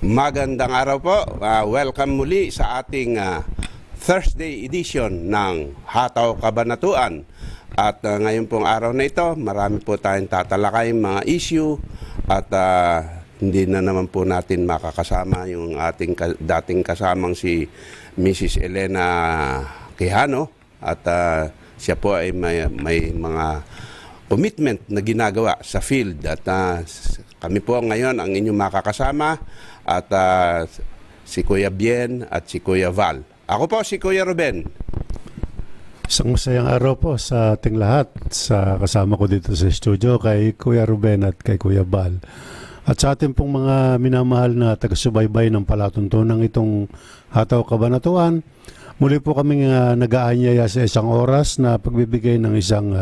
Magandang araw po. Welcome muli sa ating Thursday edition ng Hataw Kabanatuan. At ngayon pong araw na ito, marami po tayong tatalakay mga issue at hindi na naman po natin makakasama yung ating dating kasamang si Mrs. Elena Quijano at siya po ay may mga commitment na ginagawa sa field at kami po ngayon ang inyong makakasama at si Kuya Bien at si Kuya Val. Ako po si Kuya Ruben. Isang masayang araw po sa ating lahat, sa kasama ko dito sa studio kay Kuya Ruben at kay Kuya Val. At sa ating pong mga minamahal na taga-subaybay ng palatuntunan itong Hataw Kabanatuan, muli po kaming nag-aanyaya sa isang oras na pagbibigay ng isang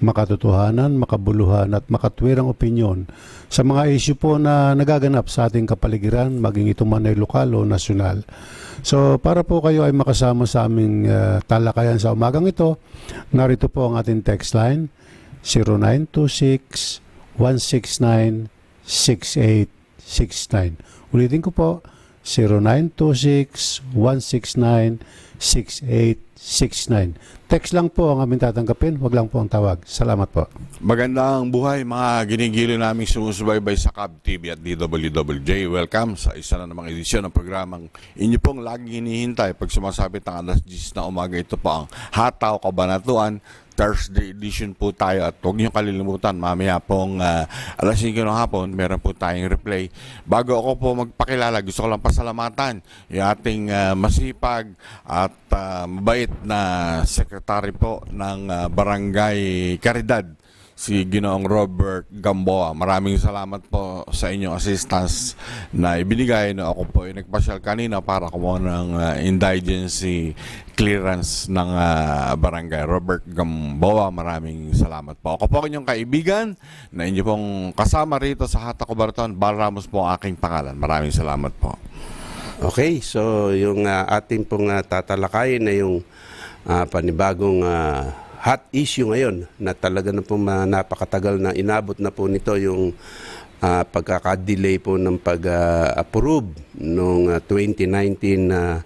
makatotohanan, makabuluhan at makatwirang opinyon sa mga issue po na nagaganap sa ating kapaligiran, maging ito man ay lokal o nasyonal. So para po kayo ay makasama sa aming talakayan sa umagang ito, narito po ang ating text line 0926-169-6869. Ulitin ko po, 0926-169-6869. Text lang po ang aming tatanggapin, wag lang po ang tawag. Salamat po. Magandang buhay mga ginigilo naming sumusubaybay sa Cab TV at DWWJ. Welcome sa isa na namang edisyon ng programang inyo pong laging hinihintay pag sumasabit ng alas 10 na umaga. Ito po ang Hataw Kabanatuan, Thursday edition po tayo at huwag niyo kalilimutan mamaya pong alas 5 ng hapon meron po tayong replay. Bago ako po magpakilala, gusto ko lang pasalamatan yung ating masipag at mabait na sekretary po ng Barangay Caridad, si Ginoong Robert Gamboa. Maraming salamat po sa inyong assistance na ibinigay no ako po ay nagpasyal kanina para kumuha ng indigency clearance ng barangay. Robert Gamboa, maraming salamat po. Ako po inyong kaibigan na inyo pong kasama rito sa Hataw Kabanatuan. Val Ramos po ang aking pangalan. Maraming salamat po. Okay, so yung ating pong tatalakayin na yung panibagong hot issue ngayon na talaga na po napakatagal na inabot na po nito yung pagkaka-delay po ng pag-approve ng 2019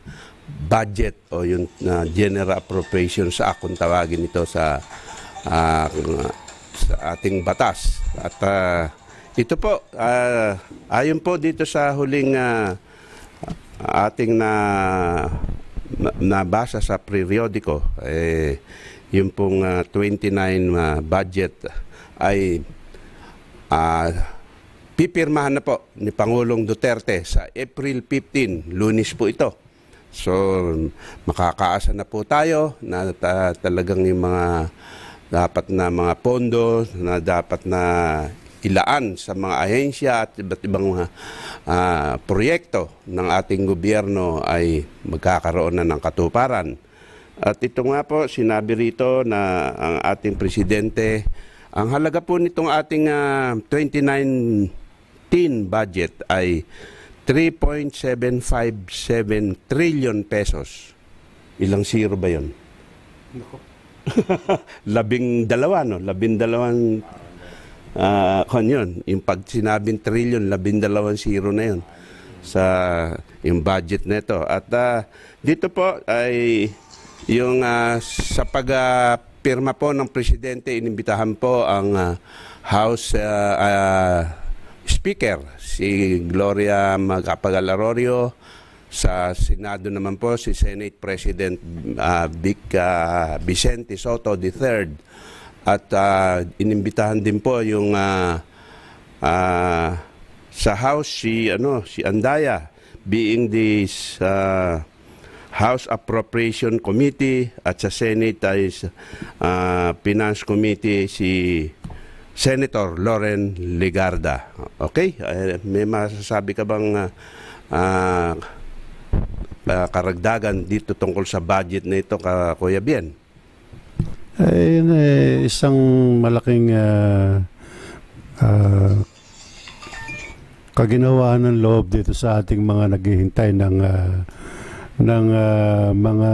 budget o yung General Appropriations Act kung tawagin ito sa ating batas. At ito po, ayon po dito sa huling ating nabasa sa periodiko, yung pong 29 budget ay pipirmahan na po ni Pangulong Duterte sa April 15, Lunes po ito. So makakaasa na po tayo na talagang yung mga dapat na mga pondo na dapat na ilaan sa mga ahensya at iba't ibang mga proyekto ng ating gobyerno ay magkakaroon na ng katuparan. At ito nga po, sinabi rito na ang ating presidente, ang halaga po nitong ating 2019 budget ay 3.757 trillion pesos. Ilang zero ba yun? 12, no? 12 yun. Yung pag sinabing trillion, 12 zero na yun sa yung budget nito. At dito po ay yung sa pagpirma po ng presidente, inimbitahan po ang House Speaker, si Gloria Macapagal-Arroyo. Sa Senado naman po, si Senate President Vic Vicente Soto III. At inimbitahan din po yung sa House si Andaya, being this House Appropriation Committee, at sa Senate ay Finance Committee si Senator Loren Legarda. Okay? May masasabi ka bang karagdagan dito tungkol sa budget na ito, Kuya Bien? Isang malaking kaginawaan ng loob dito sa ating mga naghihintay ng mga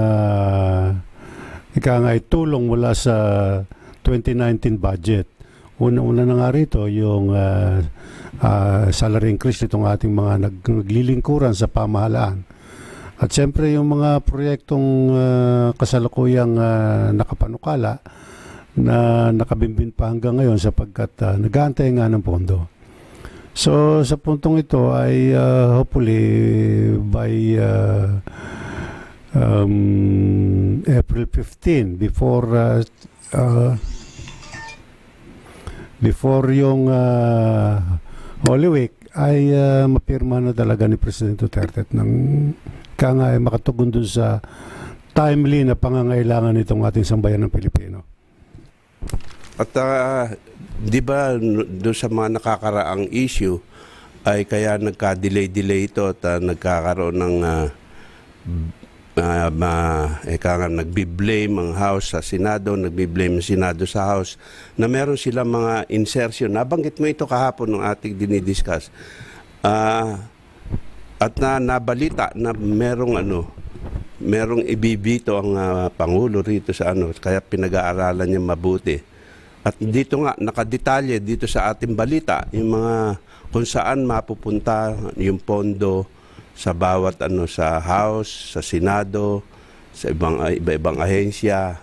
ika nga tulong mula sa 2019 budget. Una-una na nga rito yung salary increase nitong ating mga naglilingkuran sa pamahalaan. At siyempre yung mga proyektong kasalukuyang nakapanukala na nakabimbin pa hanggang ngayon sapagkat nag-aantay nga ng pondo. So sa puntong ito ay hopefully by April 15 before yung Holy Week ay mapirma na talaga ni Presidente Duterte at nang kaya ay makatugon dun sa timely na pangangailangan nitong ating sambayan ng Pilipino. At di ba doon sa mga nakakaraang issue ay kaya nagka-delay ito at nagkakaroon ng nagbi-blame ang House sa Senado, nagbi-blame ang Senado sa House na meron silang mga insertion. Nabanggit mo ito kahapon ng ating dinidiscuss. At nabalita na merong ibibito ang Pangulo rito sa kaya pinag-aaralan niya mabuti. At dito nga, nakadetalye dito sa ating balita, yung mga kung saan mapupunta yung pondo sa bawat sa House, sa Senado, sa iba-ibang ahensya,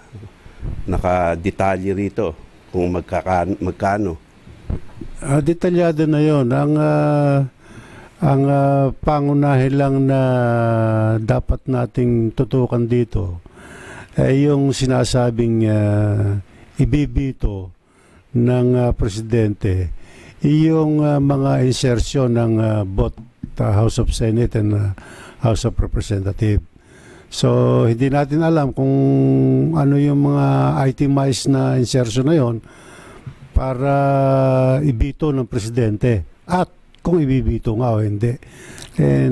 nakadetalye rito kung magkano. Detalyado na yon. Ang pangunahin lang na dapat nating tutukan dito ay yung sinasabing ibibito ng presidente yung mga insertion ng both House of Senate and House of Representative. So hindi natin alam kung ano yung mga itemized na insertion na yon para ibito ng presidente at kung ibibito nga o hindi,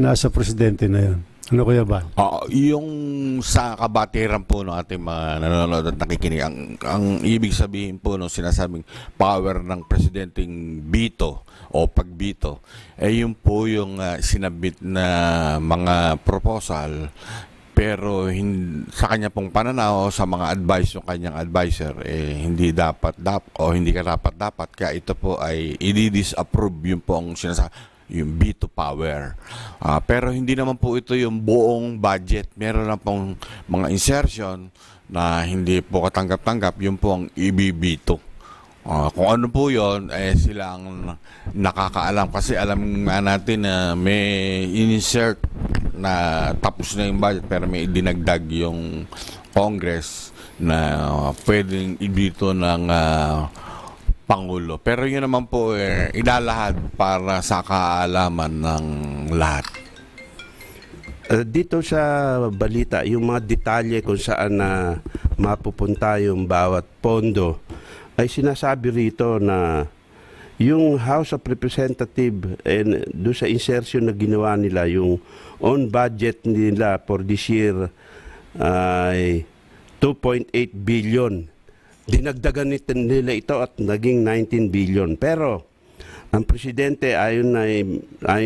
nasa presidente na yun. Ano kaya ba? Yung sa kabatiran po ng ating mga nanonood at nakikinig, ang ibig sabihin po ng sinasabing power ng presidenteng bito o pagbito, yun po yung sinabit na mga proposal pero sa kanya pong pananaw sa mga advice ng kanyang advisor hindi hindi dapat kaya ito po ay i-disapprove yun po ang yung veto power. Pero hindi naman po ito yung buong budget. Meron lang pong mga insertion na hindi po katanggap-tanggap, yun po ang ibibito. Kung ano po yun, sila ang nakakaalam. Kasi alam nga natin na may insert na tapos na yung budget pero may dinagdag yung Congress na pwedeng ibito ng Pangulo. Pero yun naman po ilalahad para sa kaalaman ng lahat. Dito sa balita, yung mga detalye kung saan mapupunta yung bawat pondo, ay sinasabi rito na yung House of Representatives doon sa insertion na ginawa nila, yung on budget nila for this year ay 2.8 billion. Dinagdagan nila ito at naging 19 billion. Pero ang presidente ayon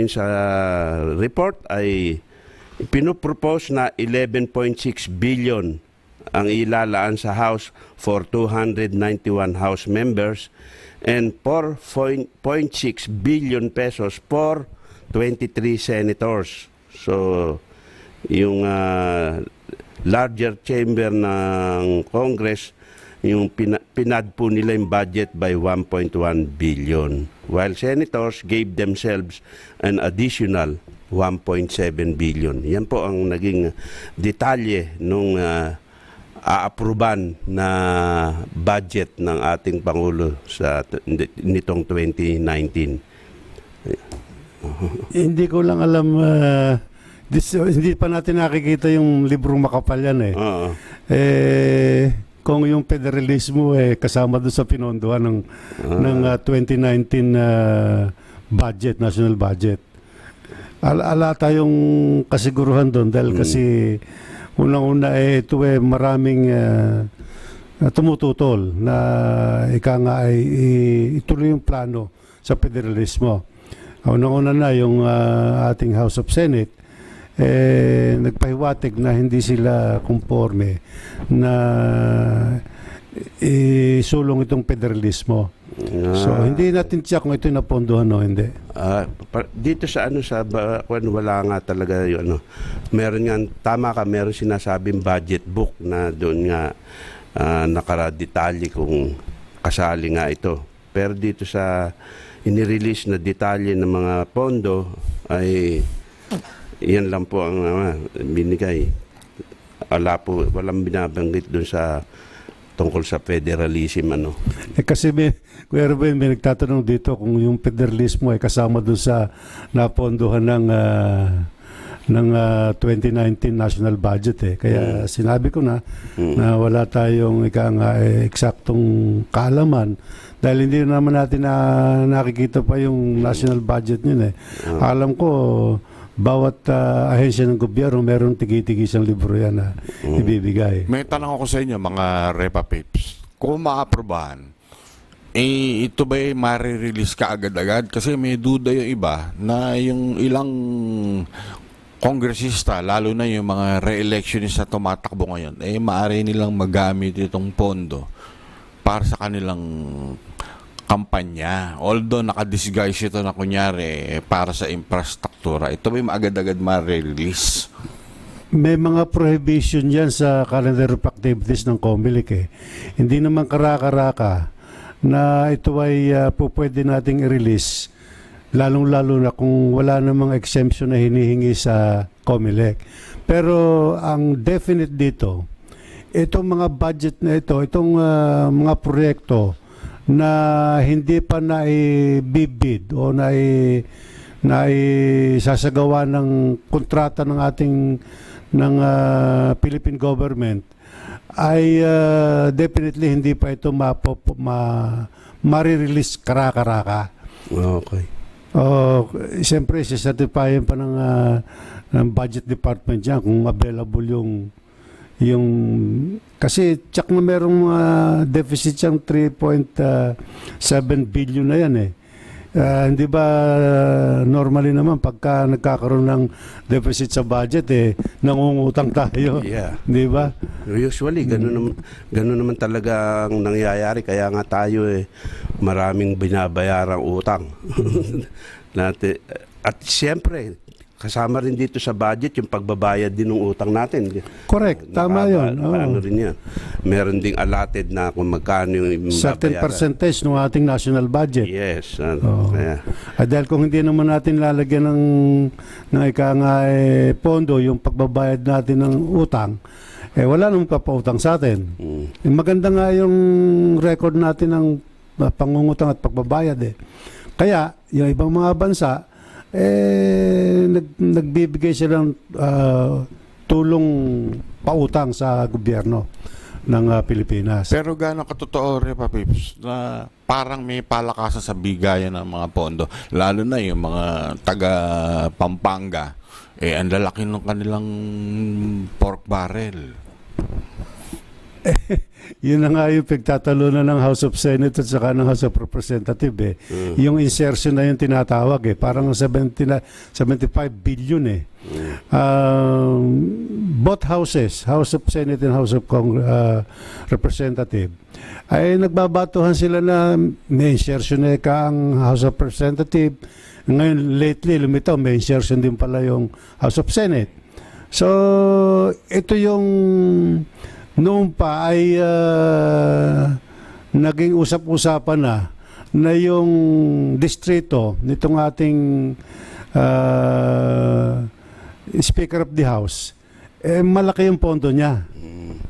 sa report ay pinopropose na 11.6 billion ang ilalaan sa House for 291 House members and 4.6 billion pesos for 23 senators. So yung larger chamber ng Congress, yung pinad po nila yung budget by 1.1 billion. While senators gave themselves an additional 1.7 billion. Yan po ang naging detalye nung aapruban na budget ng ating Pangulo sa nitong 2019. Hindi ko lang alam, hindi pa natin nakikita yung librong makapal yan kung yung federalismo kasama doon sa pinondohan ng 2019 budget, national budget. Ala tayong kasiguruhan doon dahil kasi unang-una ito maraming tumututol na ika nga ay ituloy yung plano sa federalismo. Unang-una na yung ating House of Senate nagpahiwatig na hindi sila konforme na isulong itong federalismo. So hindi natin tiyak kung ito napondohan o hindi. Dito sa wala nga talaga yung meron nga, tama ka, meron sinasabing budget book na doon nga nakadetalye kung kasali nga ito. Pero dito sa inirelease na detalye ng mga pondo ay yan lang po ang binigay. Walang binabanggit doon sa tungkol sa federalism Kasi Kuya Ruben, may nagtatanong dito kung yung federalismo ay kasama doon sa napondohan ng 2019 national budget Kaya sinabi ko na wala tayong eksaktong kaalaman dahil hindi naman natin nakikita pa yung national budget yun Alam ko bawat ahensya ng gobyerno meron tigi-tigi isang libro yan na ibibigay. May tanong ako sa inyo, mga Repa Pips. Kung maaprobahan, ito ba ay marirelease ka agad-agad? Kasi may duda yung iba na yung ilang kongresista, lalo na yung mga re-electionist na tumatakbo ngayon, maaari nilang magamit itong pondo para sa kanilang kampanya. Although nakadisguise ito na kunyari para sa infrastruktura, ito ba maagad-agad ma-release? May mga prohibition yan sa calendar of activities ng COMELEC Hindi naman karaka-raka na ito ay pwede nating i-release lalong-lalo na kung wala namang exemption na hinihingi sa COMELEC. Pero ang definite dito, itong mga budget na ito, itong mga proyekto na hindi pa naibibid o naisasagawa ng kontrata ng ating Philippine government ay definitely hindi pa ito ma-release karaka-raka. Okay. Siyempre, sisertifyin pa ng budget department yan kung available yung kasi tsak na merong deficit siyang 3.7 billion na yan hindi ba normally naman pagka nagkakaroon ng deficit sa budget nangungutang tayo. Yeah. Di ba? Usually ganun naman talaga ang nangyayari, kaya nga tayo maraming binabayarang utang. At siyempre kasama rin dito sa budget yung pagbabayad din ng utang natin. Correct, tama yun. Ano rin yan. Meron ding allotted na kung magkano yung certain percentage ng ating national budget. Yes. Kaya. Dahil kung hindi naman natin lalagyan ng pondo yung pagbabayad natin ng utang, wala namang papautang sa atin. Maganda nga yung record natin ng pangungutang at pagbabayad Kaya, yung ibang mga bansa, nagbibigay sila ng tulong pautang sa gobyerno ng Pilipinas. Pero gaano katotoo, Repa Pips, na parang may palakasan sa bigayan ng mga pondo, lalo na yung mga taga Pampanga, ang lalaki ng kanilang pork barrel. Yun na nga yung pagtatalunan ng House of Senate at saka ng House of Representative Yung insertion na yung tinatawag parang 75 billion both houses, House of Senate and House of Representative, ay nagbabatuhan sila na may insertion ang House of Representative. Ngayon, lately, lumitaw, may insertion din pala yung House of Senate. So, ito yung noon pa ay naging usap-usapan na yung distrito nitong ating Speaker of the House, malaki yung pondo niya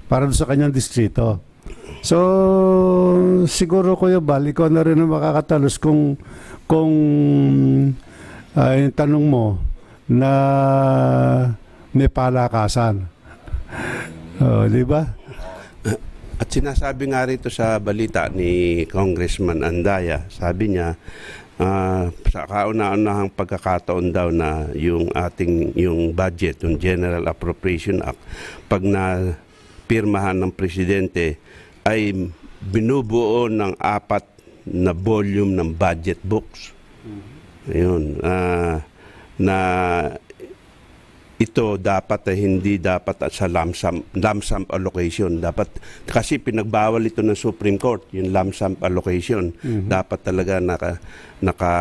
para sa kanyang distrito. So, siguro Kuya Bal, ikaw na rin ang makakatalos kung yung tanong mo na may palakasan. Di ba? At sinasabi nga rito sa balita ni Congressman Andaya, sabi niya, sa kauna-unahang pagkakataon daw na yung budget, yung General Appropriation Act, pag napirmahan ng presidente, ay binubuo ng 4 na volume ng budget books. Ayun, na ito dapat hindi dapat sa lump sum allocation. Dapat kasi pinagbawal ito ng Supreme Court, yung lump sum allocation. Dapat talaga naka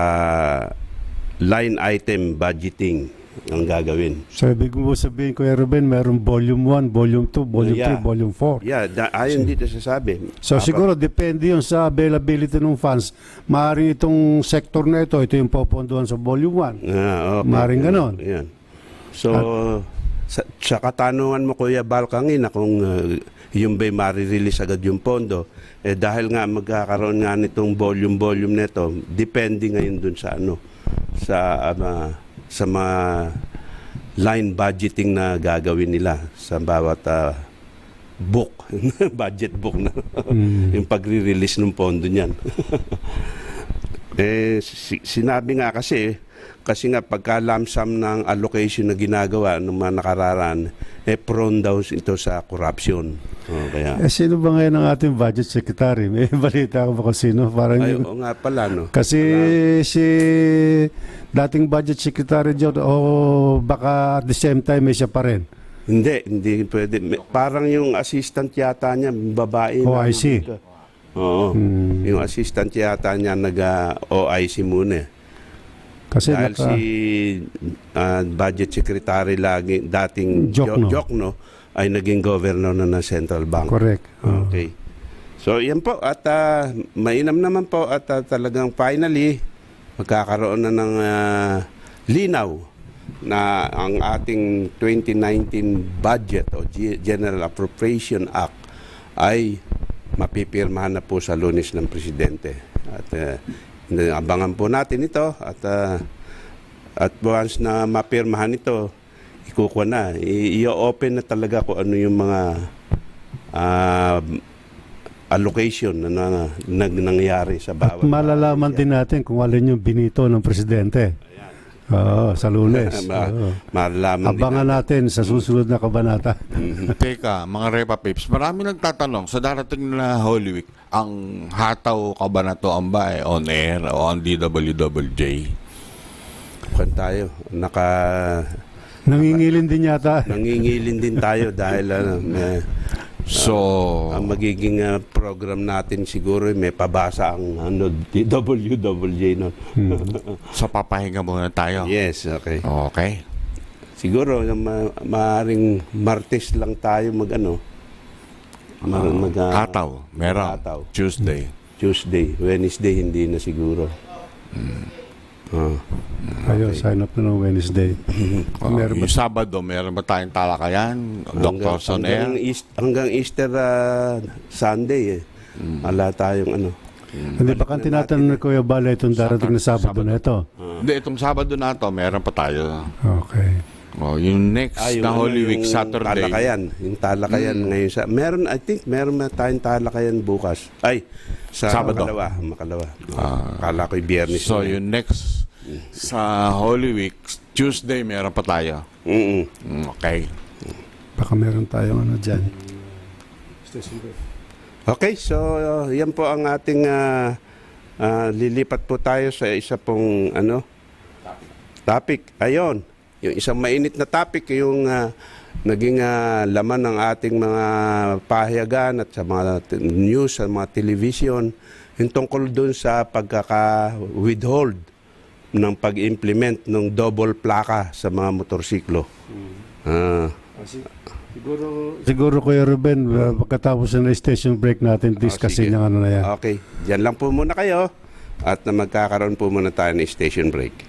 line item budgeting ang gagawin. So, ibig mo sabihin, Kuya Ruben, mayroong volume 1, volume 2, volume 3, volume 4. Yeah, ayon dito sasabi. So siguro depende yun sa availability ng funds. Maaaring itong sector na ito yung popondohan sa volume 1. Okay. Maaaring ganon. Yan. So, sa katanungan mo, Kuya Bal, kanina kung yung ba'y marirelease agad yung pondo, dahil nga magkakaroon nga nitong volume nito, depende ngayon dun sa sa mga line budgeting na gagawin nila sa bawat book, budget book na yung pagre-release ng pondo niyan. Sinabi nga kasi nga pagka lump sum ng allocation na ginagawa ng mga nakararaan, prone daw ito sa corruption. Kaya Sino ba ngayon ang ating budget secretary? May balita ko ba kung sino? Parang oo nga pala, no? kasi si dating budget secretary John, baka at the same time may siya pa rin. Hindi pwede. Parang yung assistant yata niya, babae na. OIC. Oo. Yung assistant yata niya nag-OIC muna. Kasi Dahil si budget secretary lagi, dating Jokno, ay naging governor na ng central bank. Correct. Okay. So yan po at mainam naman po at talagang finally magkakaroon na ng linaw na ang ating 2019 budget o General Appropriation Act ay mapipirmahan na po sa Lunes ng Presidente. At abangan po natin ito at once na mapirmahan ito, ikukuha na, i-open na talaga kung ano yung mga allocation na nangyari sa At bawat. malalaman din natin kung alin yung binito ng Presidente. Sa Lunes. Malalaman din Abangan natin sa susunod na kabanata. Teka, mga Repa Pips, marami nagtatanong sa darating na Holy Week, ang hataw kabanatuan ba on air o on DWWJ? Kung tayo, Nangingilin din yata. nangingilin din tayo dahil ang magiging program natin siguro may pabasa ang DWWJ no. So papahinga muna tayo. Yes, okay. Okay. Siguro maaring Martes lang tayo Hataw, meron. hataw. Tuesday. Tuesday, Wednesday hindi na siguro. Kayo, sign up na ng Wednesday. Meron ba? Yung Sabado, meron ba tayong talakayan? Dr. Son Air? Hanggang Easter Sunday Wala tayong Hindi ba kang tinatanong na Kuya Bala itong darating na Sabado na ito? Hindi, itong Sabado na to, meron pa tayo. Okay. Yung next na Holy Week, yung Saturday. Yung talakayan ngayon I think meron na tayong talakayan bukas. Sa Sabado. Makalawa. Kala ko'y Biyernes. So, yung next sa Holy Week, Tuesday, meron pa tayo. Okay. Baka meron tayong dyan. Okay, so yan po ang ating lilipat po tayo sa isa pong topic. Ayon, yung isang mainit na topic, yung naging laman ng ating mga pahayagan at sa mga news, sa mga television, yung tungkol dun sa pagkaka-withhold ng pag-implement ng double plaka sa mga motorsiklo. Siguro Kuya Ruben, pagkatapos na station break natin, discussin sige. yung na yan. Okay, dyan lang po muna kayo at magkakaroon po muna tayo ng station break.